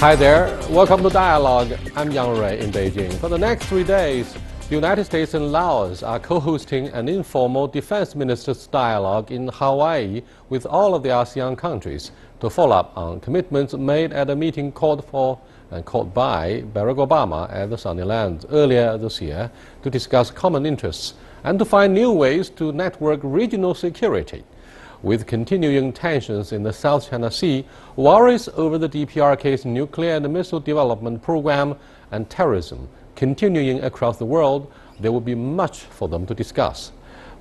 Hi there, welcome to Dialogue. I'm Yang Rui in Beijing. For the next 3 days, the United States and Laos are co-hosting an informal defense ministers dialogue in Hawaii with all of the ASEAN countries to follow up on commitments made at a meeting called by Barack Obama at the Sunnylands earlier this year to discuss common interests and to find new ways to network regional security. With continuing tensions in the South China Sea, worries over the DPRK's nuclear and missile development program and terrorism continuing across the world, there will be much for them to discuss.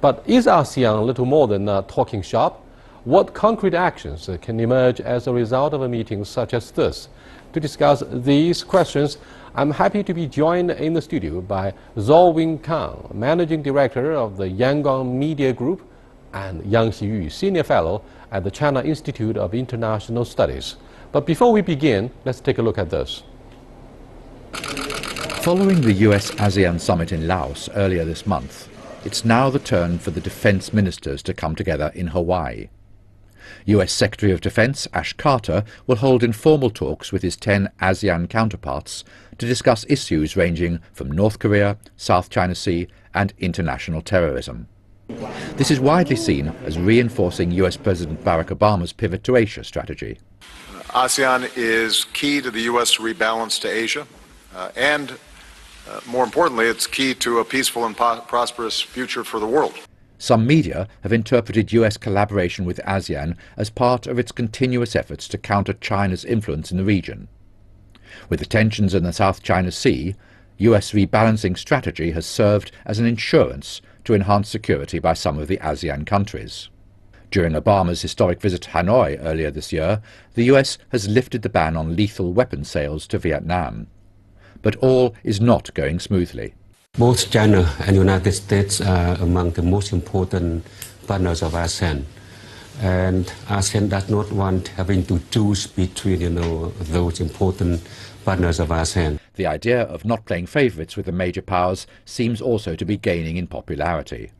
But is ASEAN a little more than a talking shop? What concrete actions can emerge as a result of a meeting such as this? To discuss these questions, I'm happy to be joined in the studio by Zhou Wing Kang, Managing Director of the Yangon Media Group, and Yang Xiyu, Senior Fellow at the China Institute of International Studies. But before we begin, let's take a look at this. Following the US-ASEAN summit in Laos earlier this month, it's now the turn for the defense ministers to come together in Hawaii. US Secretary of Defense Ash Carter will hold informal talks with his 10 ASEAN counterparts to discuss issues ranging from North Korea, South China Sea and international terrorism. This is widely seen as reinforcing US President Barack Obama's pivot to Asia strategy. ASEAN is key to the US rebalance to Asia, and more importantly, it's key to a peaceful and prosperous future for the world. Some media have interpreted US collaboration with ASEAN as part of its continuous efforts to counter China's influence in the region. With the tensions in the South China Sea, US rebalancing strategy has served as an insurance to enhance security by some of the ASEAN countries. During Obama's historic visit to Hanoi earlier this year, the US has lifted the ban on lethal weapon sales to Vietnam. But all is not going smoothly. Both China and United States are among the most important partners of ASEAN. And ASEAN does not want having to choose between, those important partners of ASEAN. The idea of not playing favourites with the major powers seems also to be gaining in popularity.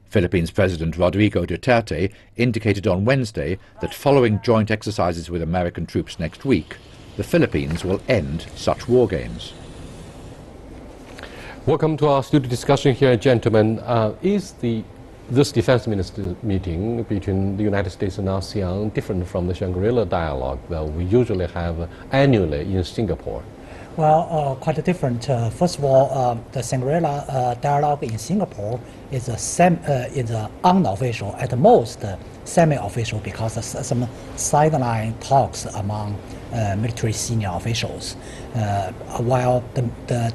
Philippines President Rodrigo Duterte indicated on Wednesday that following joint exercises with American troops next week, the Philippines will end such war games. Welcome to our studio discussion here, gentlemen. Is this defense minister meeting between the United States and ASEAN different from the Shangri-La dialogue that we usually have annually in Singapore? Well, quite different. First of all, the Shangri-La dialogue in Singapore is unofficial, at most semi-official, because of some sideline talks among military senior officials, while the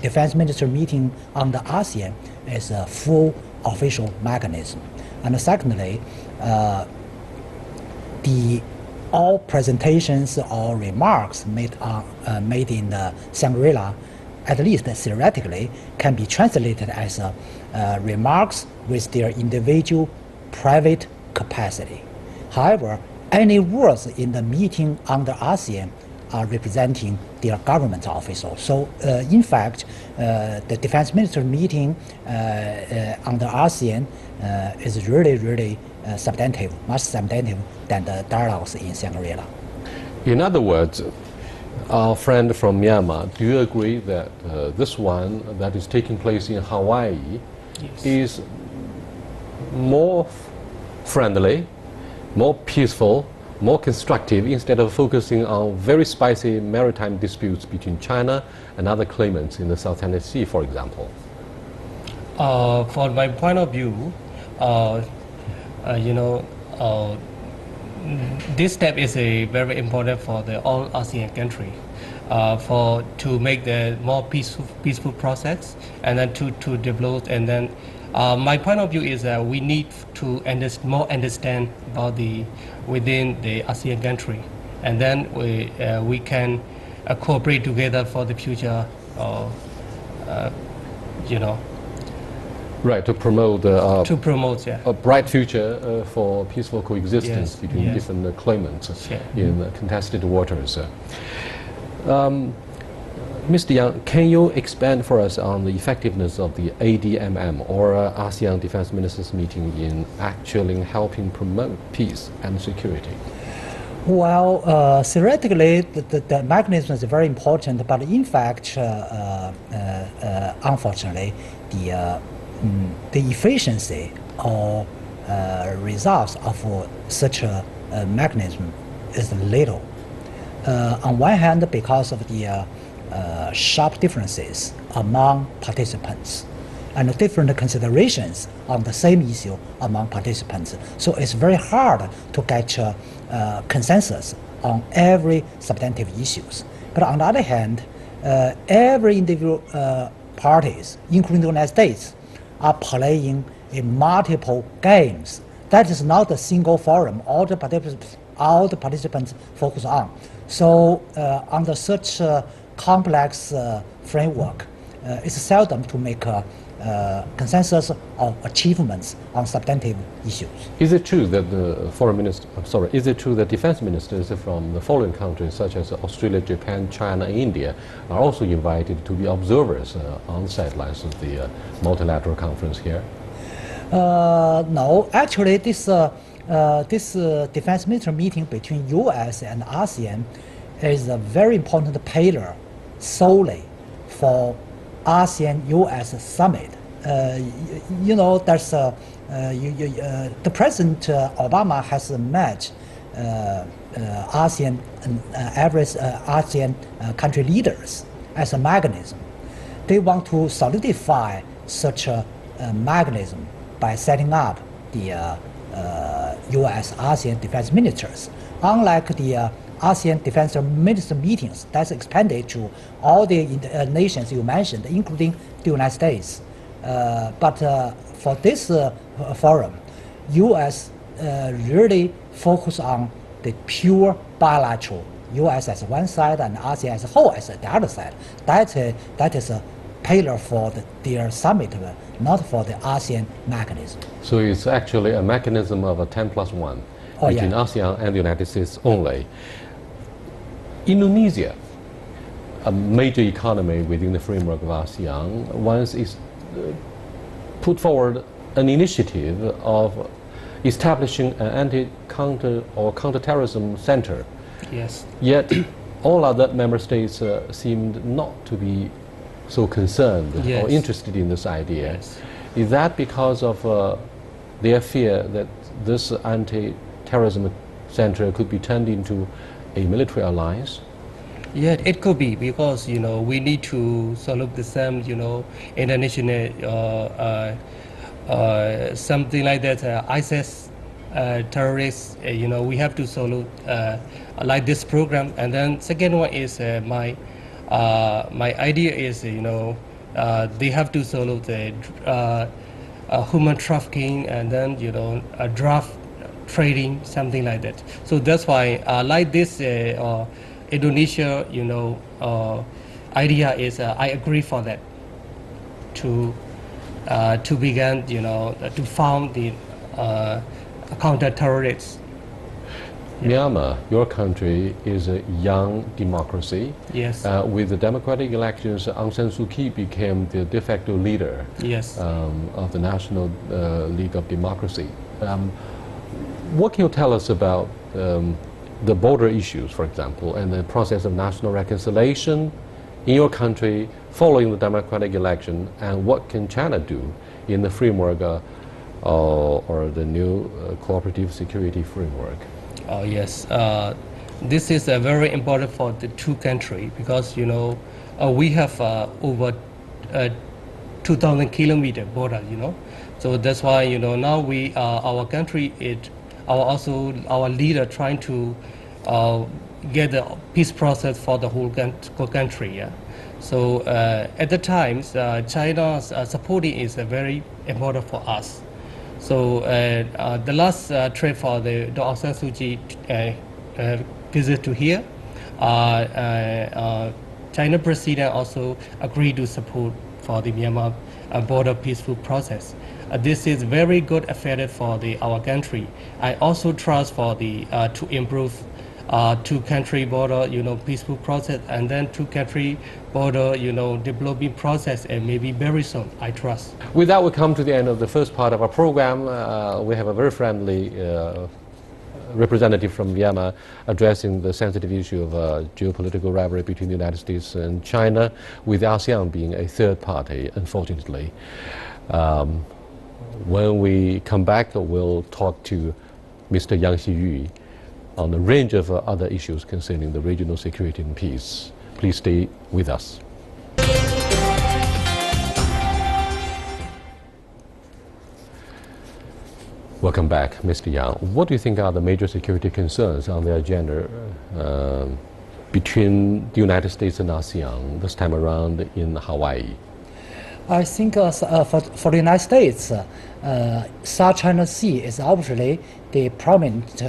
defense minister meeting on the ASEAN is a full official mechanism. And secondly, all presentations or remarks made in the Shangri-La, at least theoretically, can be translated as remarks with their individual private capacity. However, any words in the meeting under ASEAN are representing their government officials. So, in fact, the defense minister meeting under ASEAN is really substantive, much substantive than the dialogues in Shangri-La. In other words, our friend from Myanmar, do you agree that this one that is taking place in Hawaii is more friendly, more peaceful, more constructive, instead of focusing on very spicy maritime disputes between China and other claimants in the South China Sea, for example? For my point of view, this step is very important for the all ASEAN country, to make the more peaceful process, and then to develop. And then my point of view is that we need to understand about within the ASEAN country, and then we can cooperate together for the future. Right, to promote a bright future for peaceful coexistence between different claimants in contested waters. Mr. Yang, can you expand for us on the effectiveness of the ADMM, or ASEAN Defense Ministers meeting, in actually helping promote peace and security? Well, theoretically, the mechanism is very important, but in fact, unfortunately, the efficiency or results of such a mechanism is little. On one hand, because of the sharp differences among participants and different considerations on the same issue among participants. So it's very hard to get consensus on every substantive issues. But on the other hand, every individual parties, including the United States, are playing in multiple games. That is not a single forum. All the participants focus on. So under such a complex framework, it's seldom to make consensus of achievements on substantive issues. Is it true that is it true that defense ministers from the following countries such as Australia, Japan, China, and India are also invited to be observers on the sidelines of the multilateral conference here? No, actually this defense minister meeting between U.S. and ASEAN is a very important pillar solely for ASEAN-U.S. summit. You know, there's the President Obama has met ASEAN average ASEAN country leaders as a mechanism. They want to solidify such a mechanism by setting up the U.S. ASEAN defense ministers. Unlike the ASEAN defense minister meetings, that's expanded to all the nations you mentioned, including the United States. But for this forum, U.S. really focus on the pure bilateral, U.S. as one side and ASEAN as a whole as the other side. That is a pillar for their summit, not for the ASEAN mechanism. So it's actually a mechanism of a 10+1 between ASEAN and the United States only. Indonesia, a major economy within the framework of ASEAN, once is put forward an initiative of establishing an counterterrorism center. Yes. Yet all other member states seemed not to be so concerned or interested in this idea. Yes. Is that because of their fear that this anti-terrorism center could be turned into a military alliance? Yeah, it could be because we need to solve the same international something like that ISIS terrorists. We have to solve like this program. And then second one is my idea is they have to solve the human trafficking and then draft trading, something like that. So that's why like this Indonesia idea is I agree for that to begin to found the counter-terrorists. Myanmar, your country, is a young democracy. Yes. With the democratic elections, Aung San Suu Kyi became the de facto leader of the National League of Democracy. What can you tell us about the border issues, for example, and the process of national reconciliation in your country following the democratic election, and what can China do in the framework or the new cooperative security framework? Oh yes, this is very important for the two countries because we have over 2,000 kilometer border. So that's why now we our country our leader trying to get the peace process for the whole country. Yeah. So at the times, China's supporting is very important for us. So the last trip for the Aung San Suu Kyi visit to here, China president also agreed to support for the Myanmar border peaceful process. This is very good effect for our country. I also trust for to improve two-country border, peaceful process, and then two-country border, developing process, and maybe very soon, I trust. With that, we come to the end of the first part of our program. We have a very friendly representative from Myanmar addressing the sensitive issue of geopolitical rivalry between the United States and China, with ASEAN being a third party, unfortunately. When we come back, we'll talk to Mr. Yang Xiyu on a range of other issues concerning the regional security and peace. Please stay with us. Welcome back, Mr. Yang. What do you think are the major security concerns on the agenda between the United States and ASEAN this time around in Hawaii? I think for the United States, South China Sea is obviously the prominent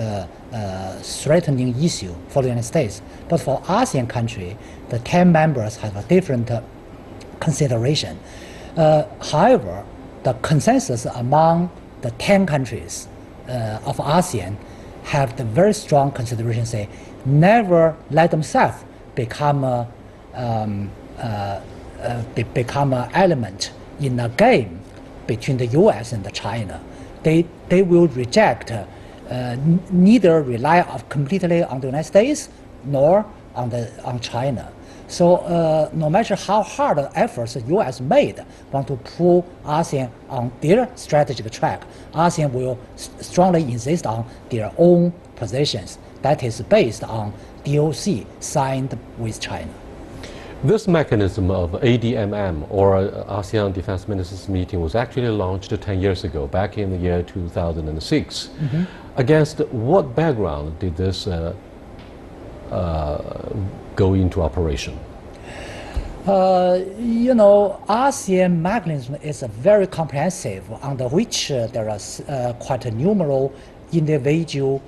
threatening issue for the United States. But for ASEAN country, the 10 members have a different consideration. However, the consensus among the 10 countries of ASEAN have the very strong consideration, say, never let themselves become an element in a game between the U.S. and China. They will reject, neither rely completely on the United States nor on China. So no matter how hard efforts the U.S. made want to pull ASEAN on their strategic track, ASEAN will strongly insist on their own positions that is based on DOC signed with China. This mechanism of ADMM, or ASEAN Defense Ministers Meeting, was actually launched 10 years ago, back in the year 2006. Mm-hmm. Against what background did this go into operation? ASEAN mechanism is very comprehensive, under which there are quite a numerous individual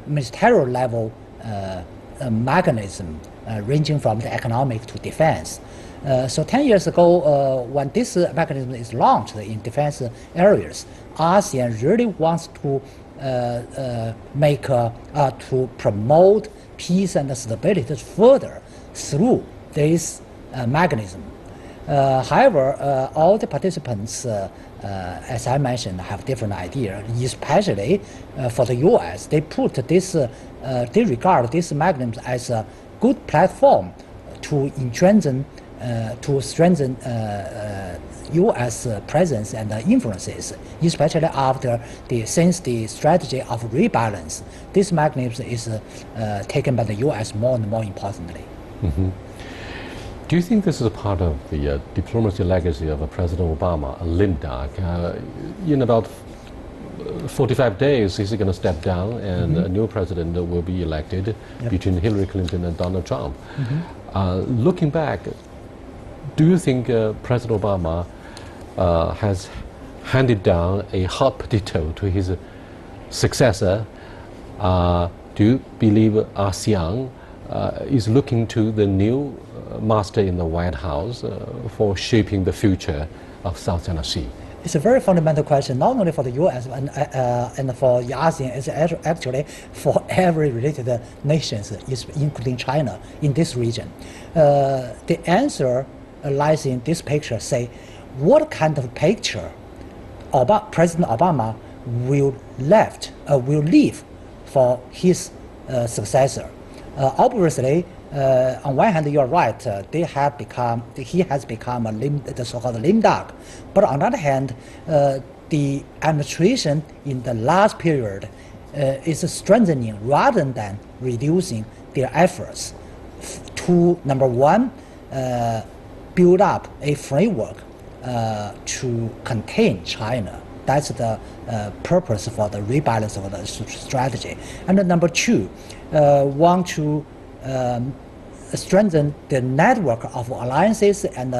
ministerial level mechanism ranging from the economic to defense. So 10 years ago, when this mechanism is launched in defense areas, ASEAN really wants to to promote peace and stability further through this mechanism. However, all the participants, as I mentioned, have different ideas, especially for the U.S. They put this, they regard this mechanism as a good platform to strengthen U.S. presence and influences, especially since the strategy of rebalance. This mechanism is taken by the U.S. more and more importantly. Mm-hmm. Do you think this is a part of the diplomacy legacy of President Obama, a lame duck? In about 45 days, he's going to step down, and a new president will be elected between Hillary Clinton and Donald Trump. Mm-hmm. Looking back, do you think President Obama has handed down a hot potato to his successor? Do you believe ASEAN is looking to the new master in the White House for shaping the future of South China Sea? It's a very fundamental question, not only for the U.S. and for ASEAN, it's actually for every related nations, including China, in this region. The answer lies in this picture. Say, what kind of picture President Obama will leave for his successor? Obviously, on one hand, you are right. He has become the so-called lame duck. But on the other hand, the administration in the last period is strengthening rather than reducing their efforts to, number one, build up a framework to contain China. That's the purpose for the rebalance of the strategy. And number two, want to strengthen the network of alliances and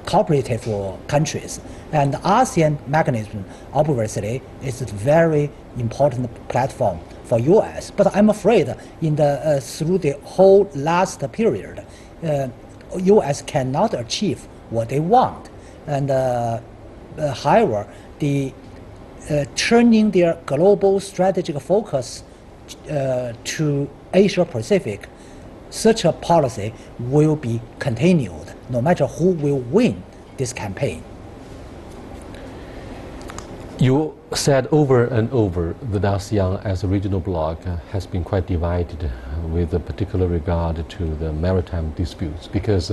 cooperative countries. And the ASEAN mechanism, obviously, is a very important platform for U.S. But I'm afraid through the whole last period, U.S. cannot achieve what they want. And however, turning their global strategic focus to Asia Pacific, such a policy will be continued no matter who will win this campaign. You said over and over that ASEAN as a regional bloc has been quite divided with a particular regard to the maritime disputes because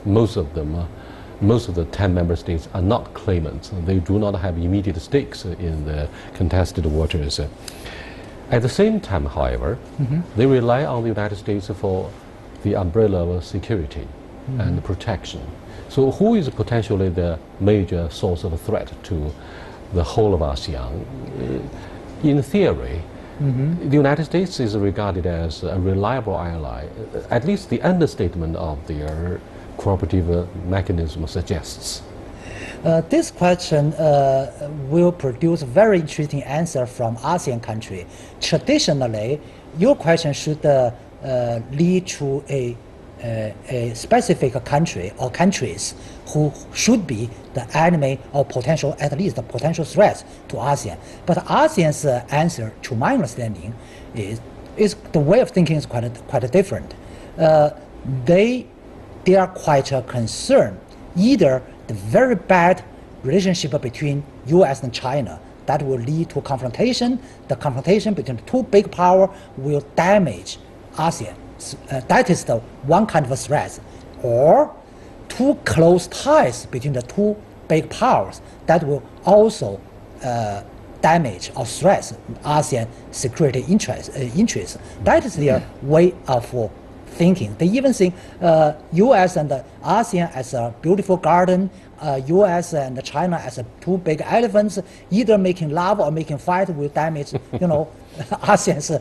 most of the 10 member states are not claimants. They do not have immediate stakes in the contested waters. At the same time, however, they rely on the United States for the umbrella of security and protection. So who is potentially the major source of threat to the whole of ASEAN? In theory, the United States is regarded as a reliable ally. At least the understatement of their cooperative mechanism suggests. This question will produce a very interesting answer from ASEAN country. Traditionally, your question should lead to a specific country or countries who should be the enemy or potential, at least the potential threats to ASEAN. But ASEAN's answer, to my understanding, is the way of thinking is quite different. They are quite concerned either the very bad relationship between U.S. and China that will lead to confrontation. The confrontation between the two big powers will damage ASEAN. That is the one kind of a threat. Or too close ties between the two big powers that will also damage or threat ASEAN security interests. That is their way of thinking. They even think U.S. and ASEAN as a beautiful garden, U.S. and China as two big elephants, either making love or making fight will damage, ASEAN's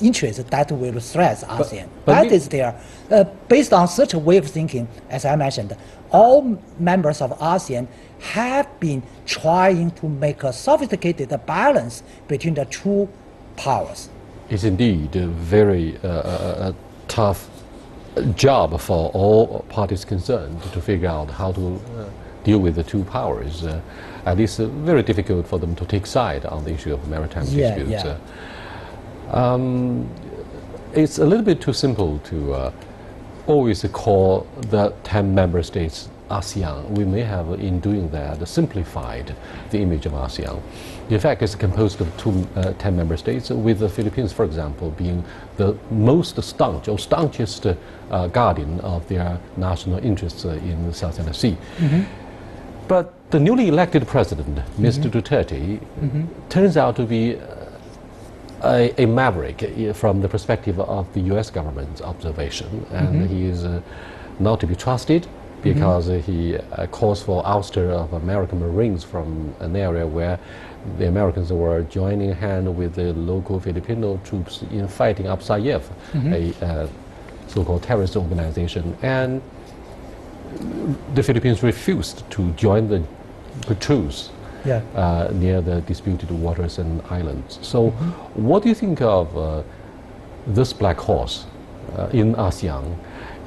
interest that will threat ASEAN. That is their, based on such a way of thinking, as I mentioned, all members of ASEAN have been trying to make a sophisticated balance between the two powers. It's indeed a very tough job for all parties concerned to figure out how to deal with the two powers. At least very difficult for them to take side on the issue of maritime disputes. It's a little bit too simple to always call the 10 member states ASEAN. We may have, in doing that, simplified the image of ASEAN. In fact, it's composed of 10 member states, with the Philippines, for example, being the most staunch or staunchest guardian of their national interests in the South China Sea. But the newly elected president, Mr. Duterte, turns out to be a maverick from the perspective of the U.S. government's observation, and he is not to be trusted because he calls for ouster of American Marines from an area where the Americans were joining hand with the local Filipino troops in fighting Apsayev, a so-called terrorist organization, and the Philippines refused to join the patrols near the disputed waters and islands. So what do you think of this black horse in ASEAN?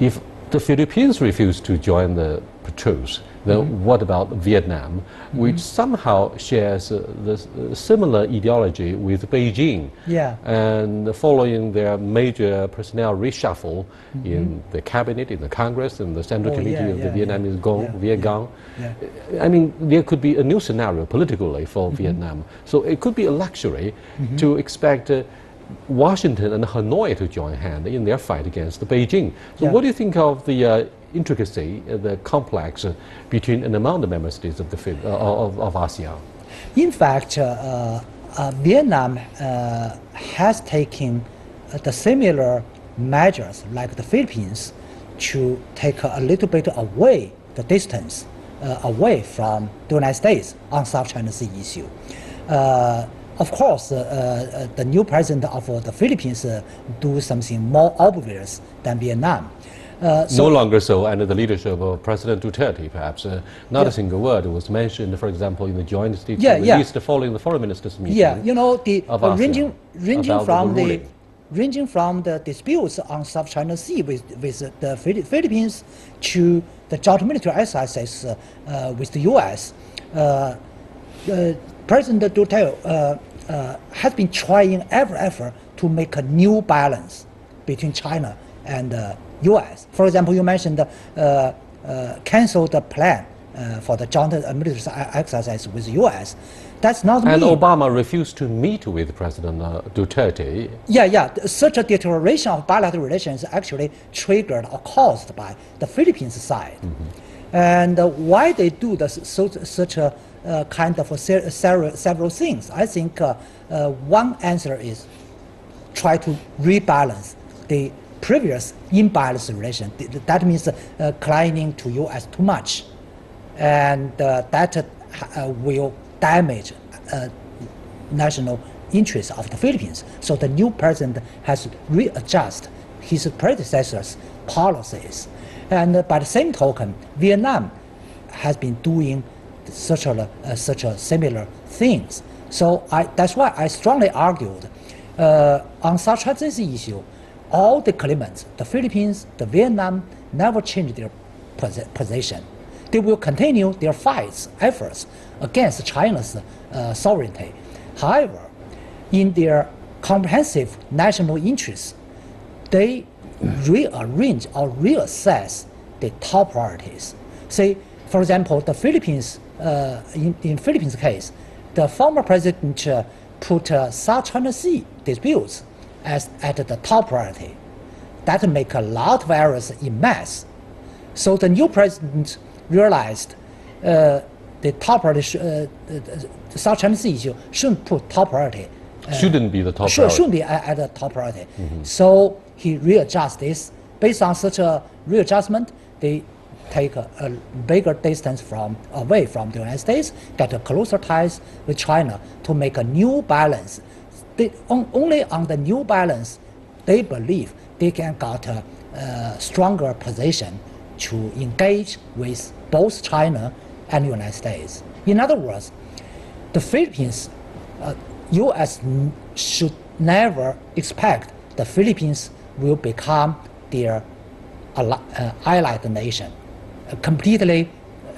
If the Philippines refuse to join the patrols, then what about Vietnam, which somehow shares this similar ideology with Beijing? And following their major personnel reshuffle in the cabinet, in the Congress, in the Central Committee of the Vietnamese Vietcong, I mean, there could be a new scenario politically for Vietnam. So it could be a luxury to expect Washington and Hanoi to join hand in their fight against Beijing. So what do you think of the intricacy, the complex between and among the member states of ASEAN? In fact, Vietnam has taken the similar measures like the Philippines to take a little bit away the distance away from the United States on South China Sea issue. Of course, the new president of the Philippines do something more obvious than Vietnam. No longer so under the leadership of President Duterte, perhaps. Not a single word was mentioned, for example, in the joint statement released following the foreign ministers' meeting. Ranging from the disputes on South China Sea with the Philippines to the joint military exercises with the U.S. President Duterte has been trying every effort to make a new balance between China and U.S. For example, you mentioned cancel the plan for the joint military exercise with the U.S. That's not And mean. Obama refused to meet with President Duterte. Yeah. Such a deterioration of bilateral relations actually triggered or caused by the Philippines side. And why they do such a kind of several things? I think one answer is try to rebalance the previous imbalanced relation. That means clinging to U.S. too much, and that will damage national interests of the Philippines. So the new president has to readjust his predecessors' policies. And by the same token, Vietnam has been doing such a similar things. So that's why I strongly argued on South China Sea issue, all the claimants, the Philippines, the Vietnam, never changed their position. They will continue their efforts against China's sovereignty. However, in their comprehensive national interests, they rearrange or reassess the top priorities. Say, for example, the Philippines, in Philippines case, the former president put South China Sea disputes at the top priority. That make a lot of errors in mass. So the new president realized the top priority, the South China Sea issue shouldn't put top priority. Shouldn't be the top priority. Shouldn't be at the top priority. So he readjusts this. Based on such a readjustment, they take a bigger distance away from the United States, get a closer ties with China to make a new balance. Only on the new balance, they believe they can get a stronger position to engage with both China and the United States. In other words, the Philippines, U.S. should never expect the Philippines will become their allied nation, completely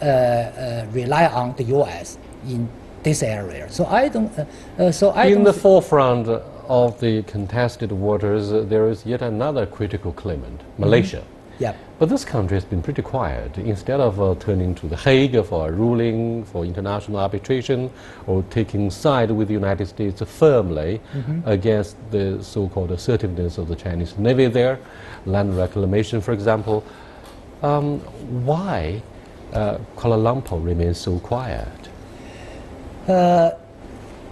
rely on the U.S. in this area. So I don't. In the forefront of the contested waters, there is yet another critical claimant, Malaysia. Yeah. But this country has been pretty quiet. Instead of turning to The Hague for a ruling, for international arbitration, or taking side with the United States firmly against the so-called assertiveness of the Chinese Navy there, land reclamation, for example, why Kuala Lumpur remains so quiet?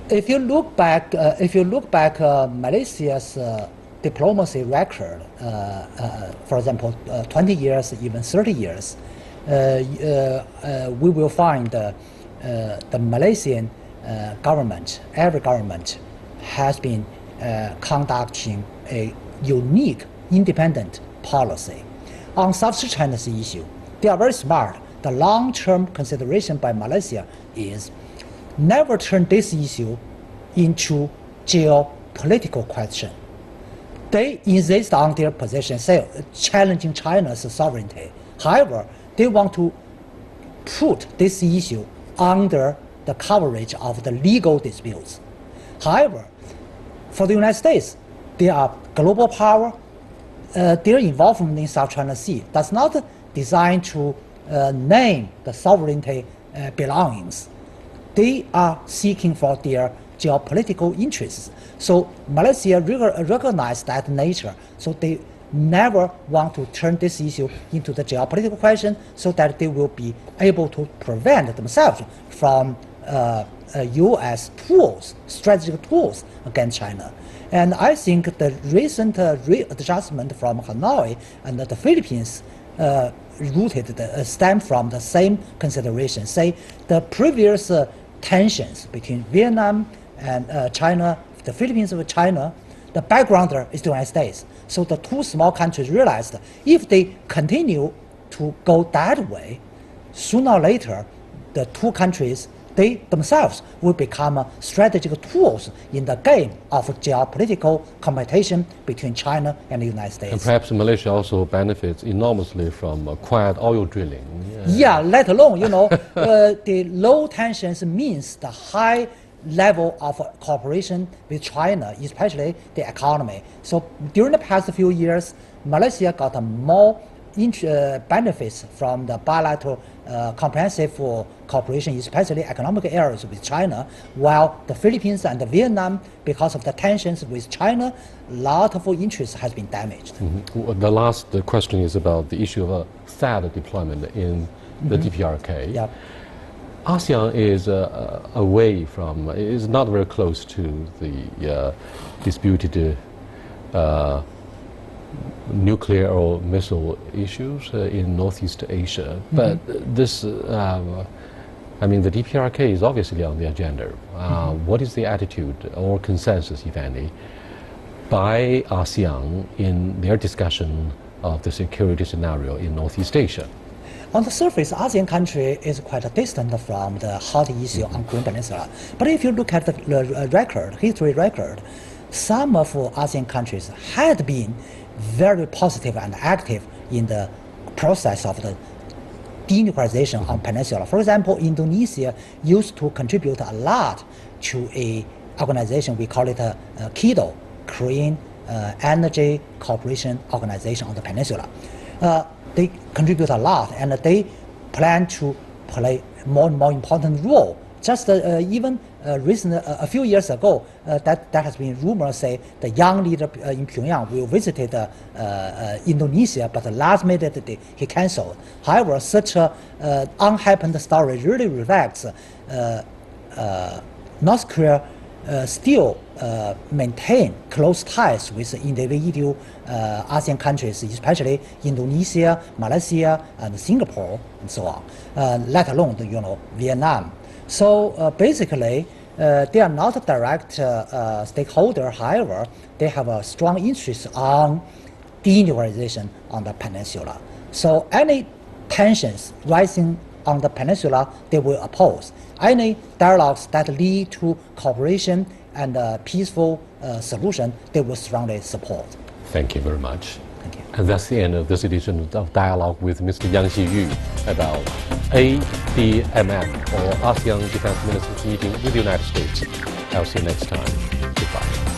If you look back, Malaysia's diplomacy record, for example, 20 years, even 30 years, we will find the Malaysian government, every government, has been conducting a unique, independent policy. On South China Sea issue, they are very smart. The long-term consideration by Malaysia is never turn this issue into geopolitical question. They insist on their position, say, challenging China's sovereignty. However, they want to put this issue under the coverage of the legal disputes. However, for the United States, they are global power. Their involvement in South China Sea does not design to name the sovereignty belongings. They are seeking for their geopolitical interests. So Malaysia recognize that nature. So they never want to turn this issue into the geopolitical question so that they will be able to prevent themselves from U.S. tools, strategic tools against China. And I think the recent readjustment from Hanoi and the Philippines stem from the same consideration. Say the previous tensions between Vietnam and China, the Philippines with China, the background is the United States. So the two small countries realized if they continue to go that way, sooner or later, the two countries, they themselves will become strategic tools in the game of geopolitical competition between China and the United States. And perhaps Malaysia also benefits enormously from quiet oil drilling. Yeah, let alone, the low tensions means the high level of cooperation with China, especially the economy. So during the past few years, Malaysia got more benefits from the bilateral comprehensive cooperation, especially economic areas with China, while the Philippines and Vietnam, because of the tensions with China, a lot of interest has been damaged. The last question is about the issue of a THAAD deployment in the DPRK. Yep. ASEAN is away from, is not very close to the disputed nuclear or missile issues in Northeast Asia. But this, I mean, the DPRK is obviously on the agenda. What is the attitude or consensus, if any, by ASEAN in their discussion of the security scenario in Northeast Asia? On the surface, ASEAN country is quite distant from the hot issue on Korean Peninsula. But if you look at the history record, some of ASEAN countries had been very positive and active in the process of the denuclearization on Peninsula. For example, Indonesia used to contribute a lot to a organization, we call it KEDO, Korean Energy Cooperation Organization on the Peninsula. They contribute a lot, and they plan to play more and more important role. Just even recently, a few years ago, that has been rumored, say the young leader in Pyongyang will visit Indonesia, but last minute he cancelled. However, such a unhappened story really reflects North Korea still maintain close ties with individual ASEAN countries, especially Indonesia, Malaysia, and Singapore, and so on, let alone Vietnam. So basically, they are not a direct stakeholder. However, they have a strong interest on denuclearization on the peninsula. So any tensions rising on the peninsula, they will oppose. Any dialogues that lead to cooperation and peaceful solution, they will strongly support. Thank you very much. Thank you. And that's the end of this edition of Dialogue with Mr. Yang Xiyu about ADMM, or ASEAN Defense Ministers meeting with the United States. I'll see you next time. Goodbye.